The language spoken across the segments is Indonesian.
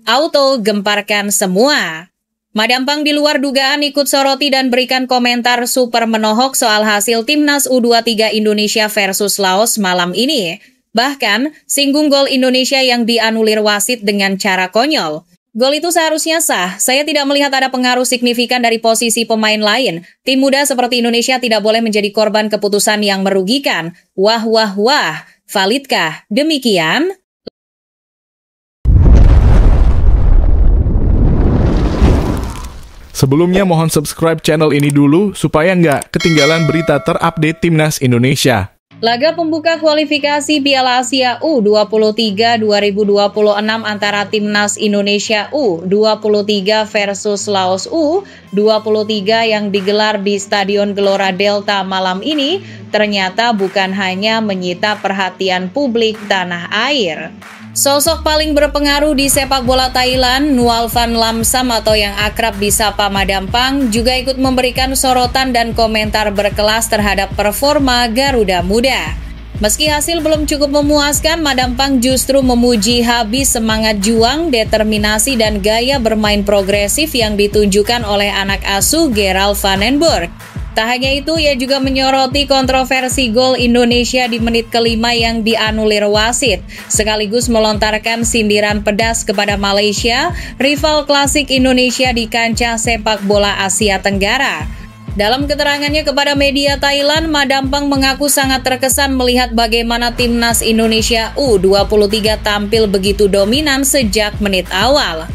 Auto gemparkan semua. Madam Pang di luar dugaan ikut soroti dan berikan komentar super menohok soal hasil Timnas U23 Indonesia versus Laos malam ini. Bahkan, singgung gol Indonesia yang dianulir wasit dengan cara konyol. Gol itu seharusnya sah, saya tidak melihat ada pengaruh signifikan dari posisi pemain lain. Tim muda seperti Indonesia tidak boleh menjadi korban keputusan yang merugikan. Wah wah wah, validkah? Demikian. Sebelumnya mohon subscribe channel ini dulu supaya nggak ketinggalan berita terupdate Timnas Indonesia. Laga pembuka kualifikasi Piala Asia U23 2026 antara Timnas Indonesia U23 versus Laos U23 yang digelar di Stadion Gelora Delta malam ini ternyata bukan hanya menyita perhatian publik tanah air. Sosok paling berpengaruh di sepak bola Thailand, Nual Van Lamsam atau yang akrab disapa Madam Pang, juga ikut memberikan sorotan dan komentar berkelas terhadap performa Garuda Muda. Meski hasil belum cukup memuaskan, Madam Pang justru memuji habis semangat juang, determinasi, dan gaya bermain progresif yang ditunjukkan oleh anak asuh Gerald Van den Burg. Tak hanya itu, ia juga menyoroti kontroversi gol Indonesia di menit kelima yang dianulir wasit, sekaligus melontarkan sindiran pedas kepada Malaysia, rival klasik Indonesia di kancah sepak bola Asia Tenggara. Dalam keterangannya kepada media Thailand, Madam Pang mengaku sangat terkesan melihat bagaimana Timnas Indonesia U23 tampil begitu dominan sejak menit awal.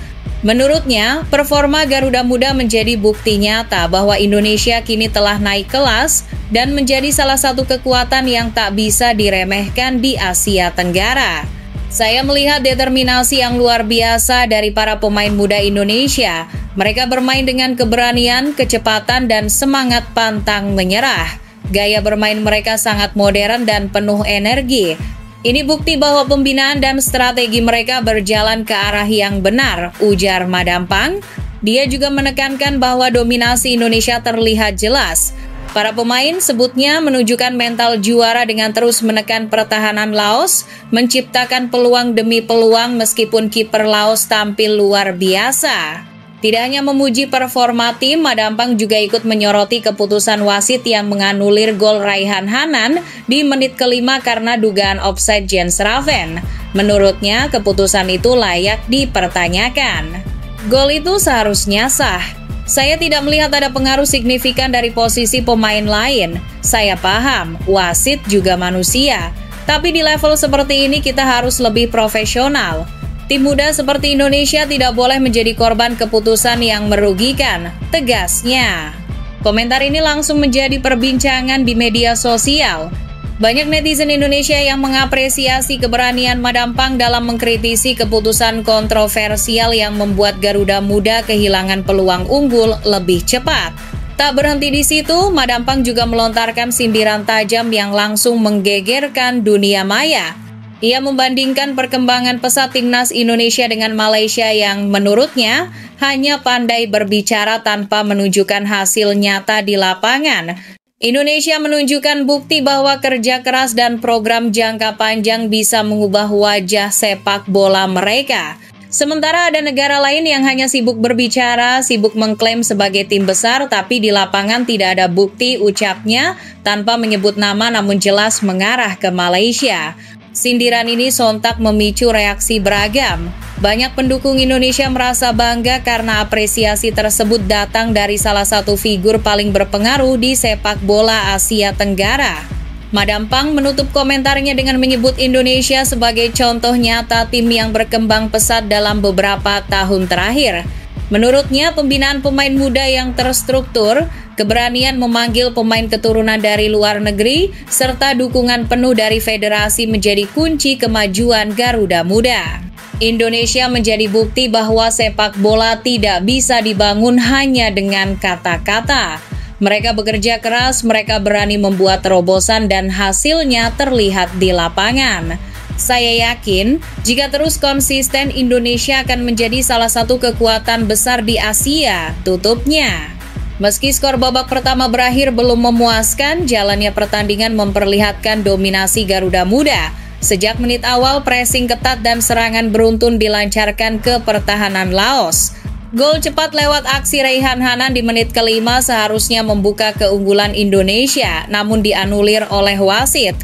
Menurutnya, performa Garuda Muda menjadi bukti nyata bahwa Indonesia kini telah naik kelas dan menjadi salah satu kekuatan yang tak bisa diremehkan di Asia Tenggara. Saya melihat determinasi yang luar biasa dari para pemain muda Indonesia. Mereka bermain dengan keberanian, kecepatan, dan semangat pantang menyerah. Gaya bermain mereka sangat modern dan penuh energi. Ini bukti bahwa pembinaan dan strategi mereka berjalan ke arah yang benar, ujar Madam Pang. Dia juga menekankan bahwa dominasi Indonesia terlihat jelas. Para pemain sebutnya menunjukkan mental juara dengan terus menekan pertahanan Laos, menciptakan peluang demi peluang meskipun kiper Laos tampil luar biasa. Tidak hanya memuji performa tim, Madam Pang juga ikut menyoroti keputusan wasit yang menganulir gol Raihan Hanan di menit kelima karena dugaan offside Jens Raven. Menurutnya, keputusan itu layak dipertanyakan. Gol itu seharusnya sah. Saya tidak melihat ada pengaruh signifikan dari posisi pemain lain. Saya paham, wasit juga manusia. Tapi di level seperti ini kita harus lebih profesional. Tim muda seperti Indonesia tidak boleh menjadi korban keputusan yang merugikan, tegasnya. Komentar ini langsung menjadi perbincangan di media sosial. Banyak netizen Indonesia yang mengapresiasi keberanian Madam Pang dalam mengkritisi keputusan kontroversial yang membuat Garuda Muda kehilangan peluang unggul lebih cepat. Tak berhenti di situ, Madam Pang juga melontarkan sindiran tajam yang langsung menggegerkan dunia maya. Ia membandingkan perkembangan pesat Timnas Indonesia dengan Malaysia yang menurutnya hanya pandai berbicara tanpa menunjukkan hasil nyata di lapangan. Indonesia menunjukkan bukti bahwa kerja keras dan program jangka panjang bisa mengubah wajah sepak bola mereka. Sementara ada negara lain yang hanya sibuk berbicara, sibuk mengklaim sebagai tim besar, tapi di lapangan tidak ada bukti, ucapnya tanpa menyebut nama namun jelas mengarah ke Malaysia. Sindiran ini sontak memicu reaksi beragam. Banyak pendukung Indonesia merasa bangga karena apresiasi tersebut datang dari salah satu figur paling berpengaruh di sepak bola Asia Tenggara. Madam Pang menutup komentarnya dengan menyebut Indonesia sebagai contoh nyata tim yang berkembang pesat dalam beberapa tahun terakhir. Menurutnya, pembinaan pemain muda yang terstruktur, keberanian memanggil pemain keturunan dari luar negeri, serta dukungan penuh dari federasi menjadi kunci kemajuan Garuda Muda. Indonesia menjadi bukti bahwa sepak bola tidak bisa dibangun hanya dengan kata-kata. Mereka bekerja keras, mereka berani membuat terobosan dan hasilnya terlihat di lapangan. Saya yakin, jika terus konsisten, Indonesia akan menjadi salah satu kekuatan besar di Asia, tutupnya. Meski skor babak pertama berakhir belum memuaskan, jalannya pertandingan memperlihatkan dominasi Garuda Muda. Sejak menit awal, pressing ketat dan serangan beruntun dilancarkan ke pertahanan Laos. Gol cepat lewat aksi Raihan Hanan di menit kelima seharusnya membuka keunggulan Indonesia, namun dianulir oleh wasit.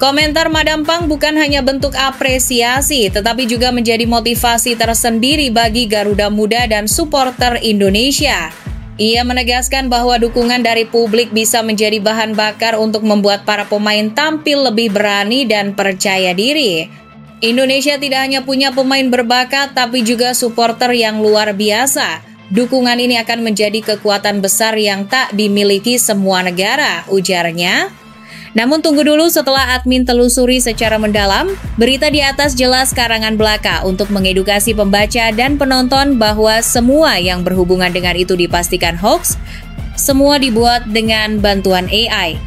Komentar Madam Pang bukan hanya bentuk apresiasi, tetapi juga menjadi motivasi tersendiri bagi Garuda Muda dan supporter Indonesia. Ia menegaskan bahwa dukungan dari publik bisa menjadi bahan bakar untuk membuat para pemain tampil lebih berani dan percaya diri. Indonesia tidak hanya punya pemain berbakat, tapi juga supporter yang luar biasa. Dukungan ini akan menjadi kekuatan besar yang tak dimiliki semua negara, ujarnya. Namun tunggu dulu, setelah admin telusuri secara mendalam, berita di atas jelas karangan belaka untuk mengedukasi pembaca dan penonton bahwa semua yang berhubungan dengan itu dipastikan hoax, semua dibuat dengan bantuan AI.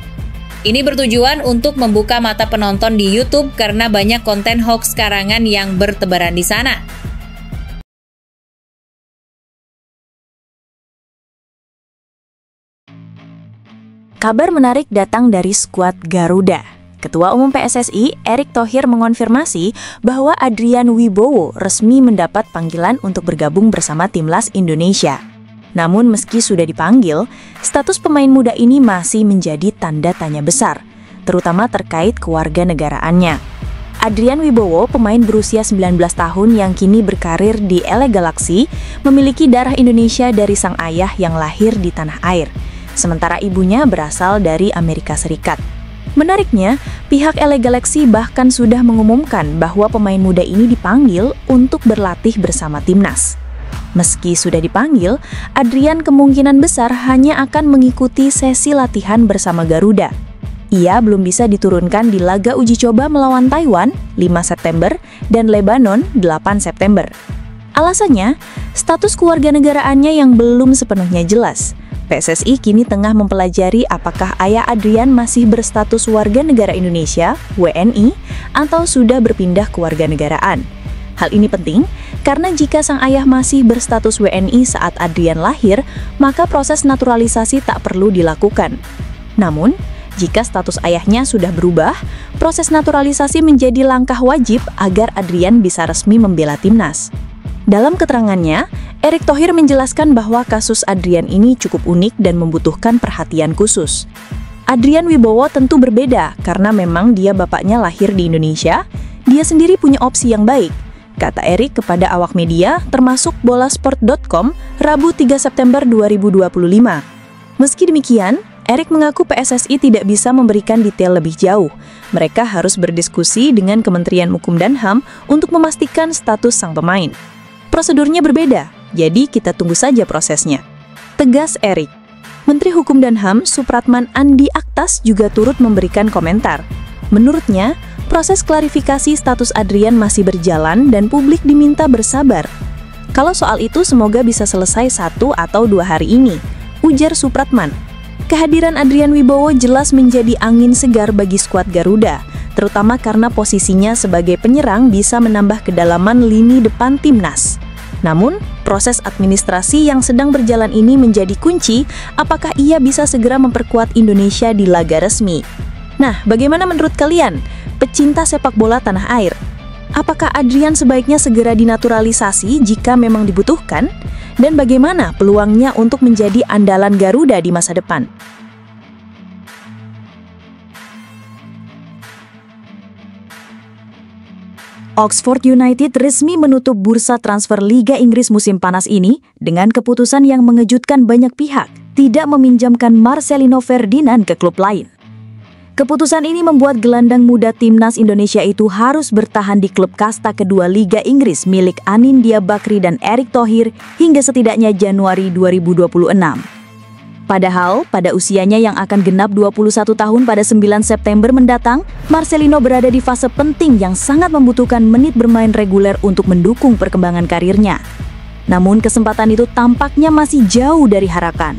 Ini bertujuan untuk membuka mata penonton di YouTube karena banyak konten hoax karangan yang bertebaran di sana. Kabar menarik datang dari skuad Garuda. Ketua Umum PSSI, Erick Thohir mengonfirmasi bahwa Adrian Wibowo resmi mendapat panggilan untuk bergabung bersama Timnas Indonesia. Namun meski sudah dipanggil, status pemain muda ini masih menjadi tanda tanya besar, terutama terkait kewarganegaraannya. Adrian Wibowo, pemain berusia 19 tahun yang kini berkarir di LA Galaxy, memiliki darah Indonesia dari sang ayah yang lahir di tanah air. Sementara ibunya berasal dari Amerika Serikat. Menariknya, pihak LA Galaxy bahkan sudah mengumumkan bahwa pemain muda ini dipanggil untuk berlatih bersama timnas. Meski sudah dipanggil, Adrian kemungkinan besar hanya akan mengikuti sesi latihan bersama Garuda. Ia belum bisa diturunkan di laga uji coba melawan Taiwan 5 September dan Lebanon 8 September. Alasannya, status kewarganegaraannya yang belum sepenuhnya jelas. PSSI kini tengah mempelajari apakah ayah Adrian masih berstatus warga negara Indonesia, WNI, atau sudah berpindah kewarganegaraan. Hal ini penting karena jika sang ayah masih berstatus WNI saat Adrian lahir, maka proses naturalisasi tak perlu dilakukan. Namun, jika status ayahnya sudah berubah, proses naturalisasi menjadi langkah wajib agar Adrian bisa resmi membela timnas. Dalam keterangannya, Erick Thohir menjelaskan bahwa kasus Adrian ini cukup unik dan membutuhkan perhatian khusus. Adrian Wibowo tentu berbeda karena memang dia bapaknya lahir di Indonesia, dia sendiri punya opsi yang baik, kata Erick kepada awak media termasuk bolasport.com Rabu 3 September 2025. Meski demikian, Erick mengaku PSSI tidak bisa memberikan detail lebih jauh. Mereka harus berdiskusi dengan Kementerian Hukum dan HAM untuk memastikan status sang pemain. Prosedurnya berbeda, jadi kita tunggu saja prosesnya, tegas Erick. Menteri Hukum dan HAM Supratman Andi Aktas juga turut memberikan komentar. Menurutnya, proses klarifikasi status Adrian masih berjalan dan publik diminta bersabar. Kalau soal itu semoga bisa selesai 1 atau 2 hari ini, ujar Supratman. Kehadiran Adrian Wibowo jelas menjadi angin segar bagi skuad Garuda, terutama karena posisinya sebagai penyerang bisa menambah kedalaman lini depan timnas. Namun, proses administrasi yang sedang berjalan ini menjadi kunci apakah ia bisa segera memperkuat Indonesia di laga resmi. Nah, bagaimana menurut kalian, pecinta sepak bola tanah air? Apakah Adrian sebaiknya segera dinaturalisasi jika memang dibutuhkan? Dan bagaimana peluangnya untuk menjadi andalan Garuda di masa depan? Oxford United resmi menutup bursa transfer Liga Inggris musim panas ini dengan keputusan yang mengejutkan banyak pihak, tidak meminjamkan Marcelino Ferdinand ke klub lain. Keputusan ini membuat gelandang muda timnas Indonesia itu harus bertahan di klub kasta kedua Liga Inggris milik Anindya Bakri dan Erick Thohir hingga setidaknya Januari 2026. Padahal, pada usianya yang akan genap 21 tahun pada 9 September mendatang, Marcelino berada di fase penting yang sangat membutuhkan menit bermain reguler untuk mendukung perkembangan karirnya. Namun kesempatan itu tampaknya masih jauh dari harapan.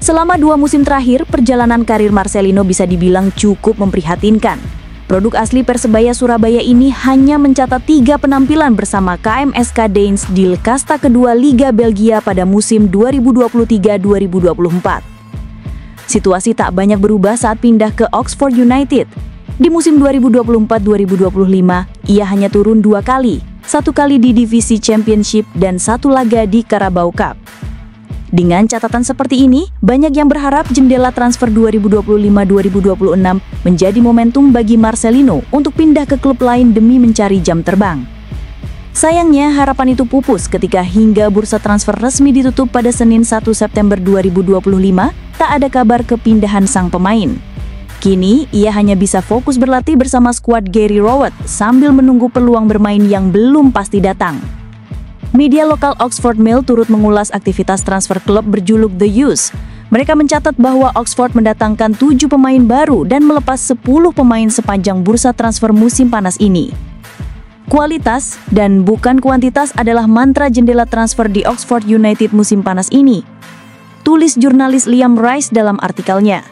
Selama 2 musim terakhir, perjalanan karir Marcelino bisa dibilang cukup memprihatinkan. Produk asli Persebaya Surabaya ini hanya mencatat 3 penampilan bersama KMSK Dains di kasta kedua Liga Belgia pada musim 2023-2024. Situasi tak banyak berubah saat pindah ke Oxford United. Di musim 2024-2025, ia hanya turun 2 kali, 1 kali di divisi Championship dan 1 laga di Carabao Cup. Dengan catatan seperti ini, banyak yang berharap jendela transfer 2025-2026 menjadi momentum bagi Marcelino untuk pindah ke klub lain demi mencari jam terbang. Sayangnya, harapan itu pupus ketika hingga bursa transfer resmi ditutup pada Senin 1 September 2025, tak ada kabar kepindahan sang pemain. Kini, ia hanya bisa fokus berlatih bersama skuad Gary Rowett sambil menunggu peluang bermain yang belum pasti datang. Media lokal Oxford Mail turut mengulas aktivitas transfer klub berjuluk The Youth. Mereka mencatat bahwa Oxford mendatangkan 7 pemain baru dan melepas 10 pemain sepanjang bursa transfer musim panas ini. Kualitas dan bukan kuantitas adalah mantra jendela transfer di Oxford United musim panas ini, tulis jurnalis Liam Rice dalam artikelnya.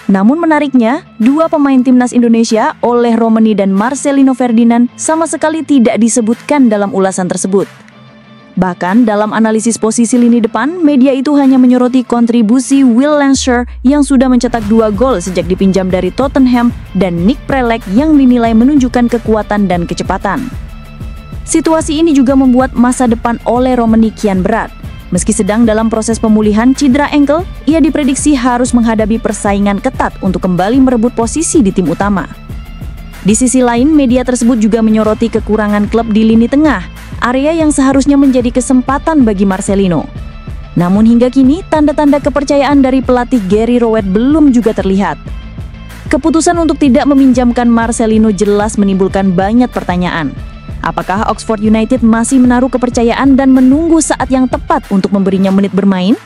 Namun menariknya, 2 pemain timnas Indonesia, Oleh Romeni dan Marcelino Ferdinand, sama sekali tidak disebutkan dalam ulasan tersebut. Bahkan dalam analisis posisi lini depan, media itu hanya menyoroti kontribusi Will Lansher yang sudah mencetak 2 gol sejak dipinjam dari Tottenham dan Nick Prelec yang dinilai menunjukkan kekuatan dan kecepatan. Situasi ini juga membuat masa depan Oleh Romeni kian berat. Meski sedang dalam proses pemulihan cedera ankle, ia diprediksi harus menghadapi persaingan ketat untuk kembali merebut posisi di tim utama. Di sisi lain, media tersebut juga menyoroti kekurangan klub di lini tengah, area yang seharusnya menjadi kesempatan bagi Marcelino. Namun hingga kini, tanda-tanda kepercayaan dari pelatih Gary Rowett belum juga terlihat. Keputusan untuk tidak meminjamkan Marcelino jelas menimbulkan banyak pertanyaan. Apakah Oxford United masih menaruh kepercayaan dan menunggu saat yang tepat untuk memberinya menit bermain?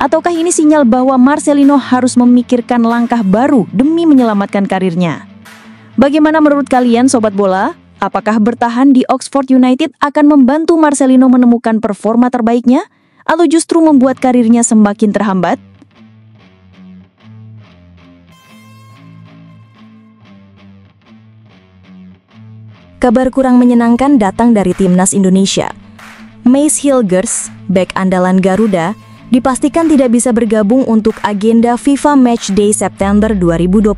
Ataukah ini sinyal bahwa Marcelino harus memikirkan langkah baru demi menyelamatkan karirnya? Bagaimana menurut kalian, Sobat Bola? Apakah bertahan di Oxford United akan membantu Marcelino menemukan performa terbaiknya? Atau justru membuat karirnya semakin terhambat? Kabar kurang menyenangkan datang dari timnas Indonesia. Mace Hilgers, bek andalan Garuda, dipastikan tidak bisa bergabung untuk agenda FIFA Matchday September 2025.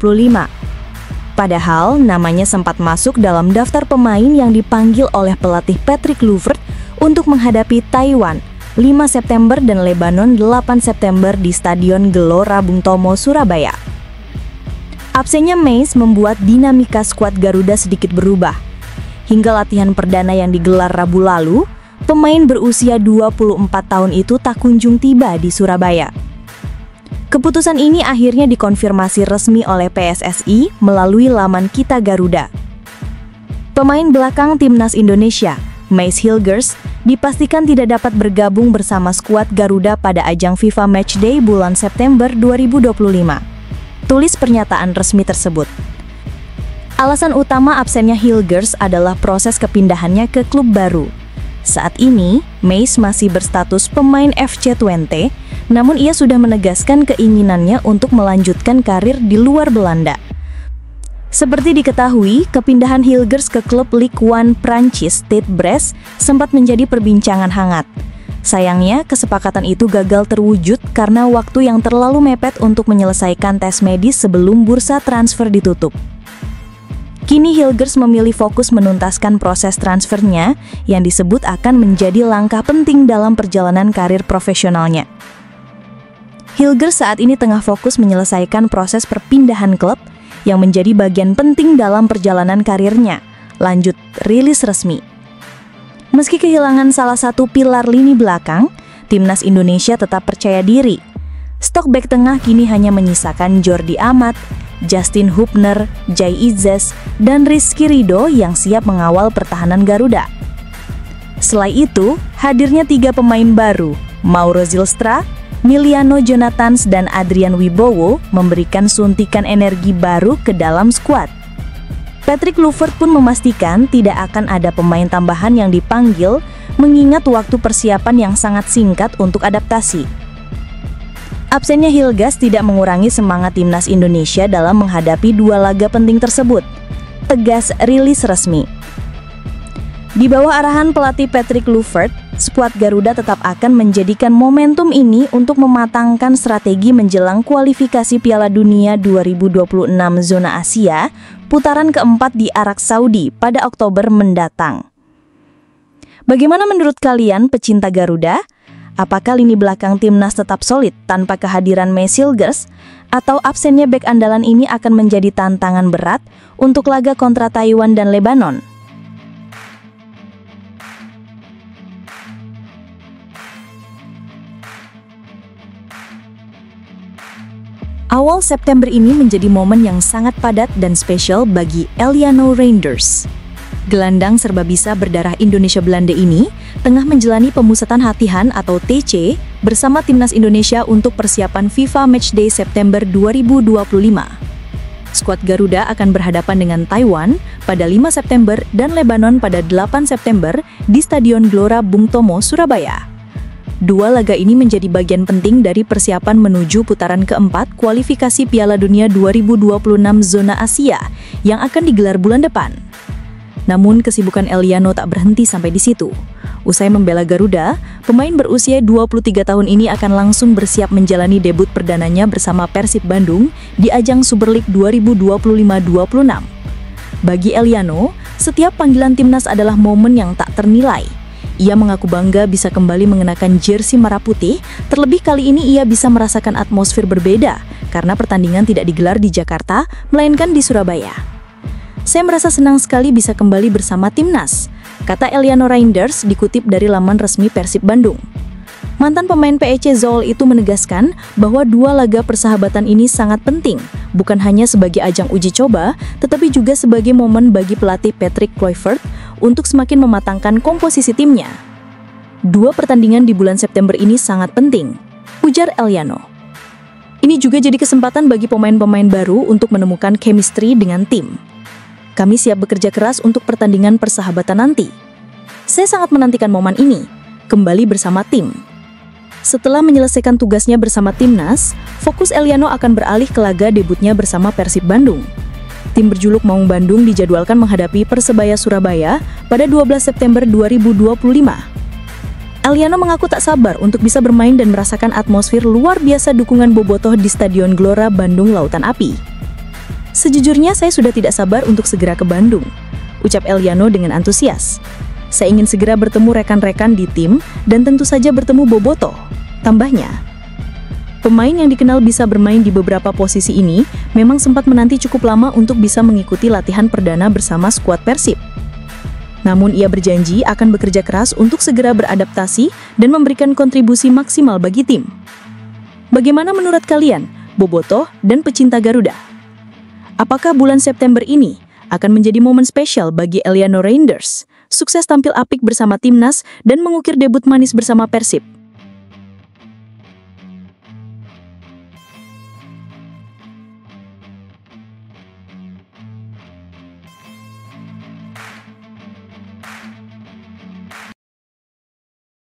Padahal namanya sempat masuk dalam daftar pemain yang dipanggil oleh pelatih Patrick Kluivert untuk menghadapi Taiwan 5 September dan Lebanon 8 September di Stadion Gelora Bung Tomo, Surabaya. Absennya Mace membuat dinamika skuad Garuda sedikit berubah. Hingga latihan perdana yang digelar Rabu lalu, pemain berusia 24 tahun itu tak kunjung tiba di Surabaya. Keputusan ini akhirnya dikonfirmasi resmi oleh PSSI melalui laman Kita Garuda. Pemain belakang timnas Indonesia, Mace Hilgers, dipastikan tidak dapat bergabung bersama skuad Garuda pada ajang FIFA Matchday bulan September 2025. Tulis pernyataan resmi tersebut. Alasan utama absennya Hilgers adalah proses kepindahannya ke klub baru. Saat ini, Mace masih berstatus pemain FC Twente, namun ia sudah menegaskan keinginannya untuk melanjutkan karir di luar Belanda. Seperti diketahui, kepindahan Hilgers ke klub Ligue 1 Prancis Stade Brest sempat menjadi perbincangan hangat. Sayangnya, kesepakatan itu gagal terwujud karena waktu yang terlalu mepet untuk menyelesaikan tes medis sebelum bursa transfer ditutup. Kini Hilgers memilih fokus menuntaskan proses transfernya yang disebut akan menjadi langkah penting dalam perjalanan karir profesionalnya. Hilgers saat ini tengah fokus menyelesaikan proses perpindahan klub yang menjadi bagian penting dalam perjalanan karirnya, lanjut rilis resmi. Meski kehilangan salah satu pilar lini belakang, timnas Indonesia tetap percaya diri. Stok bek tengah kini hanya menyisakan Jordi Amat, Justin Hubner, Jai Izzes, dan Rizky Ridho yang siap mengawal pertahanan Garuda. Selain itu, hadirnya 3 pemain baru, Mauro Zylstra, Miliano Jonathans, dan Adrian Wibowo memberikan suntikan energi baru ke dalam skuad. Patrick Kluivert pun memastikan tidak akan ada pemain tambahan yang dipanggil mengingat waktu persiapan yang sangat singkat untuk adaptasi. Absennya Hilgers tidak mengurangi semangat timnas Indonesia dalam menghadapi 2 laga penting tersebut, tegas rilis resmi. Di bawah arahan pelatih Patrick Kluivert, Skuad Garuda tetap akan menjadikan momentum ini untuk mematangkan strategi menjelang kualifikasi Piala Dunia 2026 zona Asia, putaran keempat di Arab Saudi pada Oktober mendatang. Bagaimana menurut kalian pecinta Garuda? Apakah lini belakang timnas tetap solid tanpa kehadiran Mesilges? Atau absennya bek andalan ini akan menjadi tantangan berat untuk laga kontra Taiwan dan Lebanon? Awal September ini menjadi momen yang sangat padat dan spesial bagi Eliano Reinders. Gelandang serba bisa berdarah Indonesia Belanda ini tengah menjalani pemusatan latihan atau TC bersama timnas Indonesia untuk persiapan FIFA Matchday September 2025. Skuad Garuda akan berhadapan dengan Taiwan pada 5 September dan Lebanon pada 8 September di Stadion Gelora Bung Tomo, Surabaya. Dua laga ini menjadi bagian penting dari persiapan menuju putaran keempat kualifikasi Piala Dunia 2026 zona Asia yang akan digelar bulan depan. Namun kesibukan Eliano tak berhenti sampai di situ. Usai membela Garuda, pemain berusia 23 tahun ini akan langsung bersiap menjalani debut perdananya bersama Persib Bandung di ajang Super League 2025-26. Bagi Eliano, setiap panggilan timnas adalah momen yang tak ternilai. Ia mengaku bangga bisa kembali mengenakan jersey merah putih, terlebih kali ini ia bisa merasakan atmosfer berbeda karena pertandingan tidak digelar di Jakarta, melainkan di Surabaya. Saya merasa senang sekali bisa kembali bersama timnas, kata Eliano Reinders dikutip dari laman resmi Persib Bandung. Mantan pemain PEC Zwolle itu menegaskan bahwa dua laga persahabatan ini sangat penting, bukan hanya sebagai ajang uji coba, tetapi juga sebagai momen bagi pelatih Patrick Kluivert untuk semakin mematangkan komposisi timnya. Dua pertandingan di bulan September ini sangat penting, ujar Eliano. Ini juga jadi kesempatan bagi pemain-pemain baru untuk menemukan chemistry dengan tim. Kami siap bekerja keras untuk pertandingan persahabatan nanti. Saya sangat menantikan momen ini, kembali bersama tim. Setelah menyelesaikan tugasnya bersama timnas, fokus Eliano akan beralih ke laga debutnya bersama Persib Bandung. Tim berjuluk Maung Bandung dijadwalkan menghadapi Persebaya Surabaya pada 12 September 2025. Eliano mengaku tak sabar untuk bisa bermain dan merasakan atmosfer luar biasa dukungan bobotoh di Stadion Gelora Bandung Lautan Api. Sejujurnya saya sudah tidak sabar untuk segera ke Bandung, ucap Eliano dengan antusias. Saya ingin segera bertemu rekan-rekan di tim dan tentu saja bertemu bobotoh, tambahnya. Pemain yang dikenal bisa bermain di beberapa posisi ini memang sempat menanti cukup lama untuk bisa mengikuti latihan perdana bersama skuad Persib. Namun ia berjanji akan bekerja keras untuk segera beradaptasi dan memberikan kontribusi maksimal bagi tim. Bagaimana menurut kalian, bobotoh dan pecinta Garuda? Apakah bulan September ini akan menjadi momen spesial bagi Eliano Reinders? Sukses tampil apik bersama timnas dan mengukir debut manis bersama Persib.